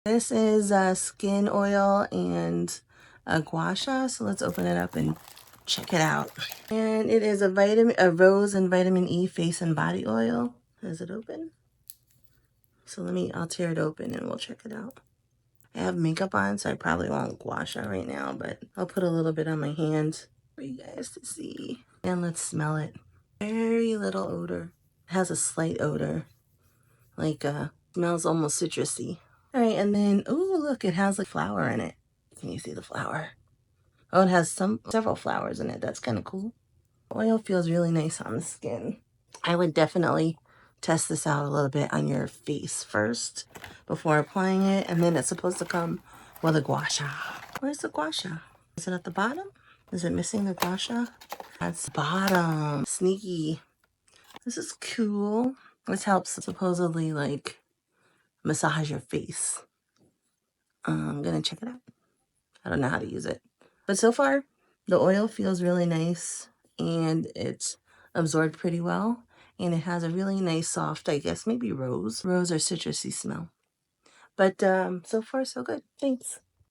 This is skin oil and a gua sha, so let's open it up and check it out. And it is a rose and vitamin E face and body oil. Is it open? So I'll tear it open and we'll check it out. I have makeup on, so I probably won't gua sha right now, but I'll put a little bit on my hand for you guys to see. And let's smell it. Very little odor. It has a slight odor, like smells almost citrusy. All right, and then, oh, look, it has a flower in it. Can you see the flower? Oh, it has several flowers in it. That's kind of cool. Oil feels really nice on the skin. I would definitely test this out a little bit on your face first before applying it, and then it's supposed to come with a gua sha. Where's the gua sha? Is it at the bottom? Is it missing the gua sha? That's the bottom. Sneaky. This is cool. This helps supposedly like massage your face. I'm gonna check it out. I don't know how to use it. But so far, the oil feels really nice and it's absorbed pretty well. And it has a really nice soft, I guess maybe rose or citrusy smell. But so far so good. Thanks.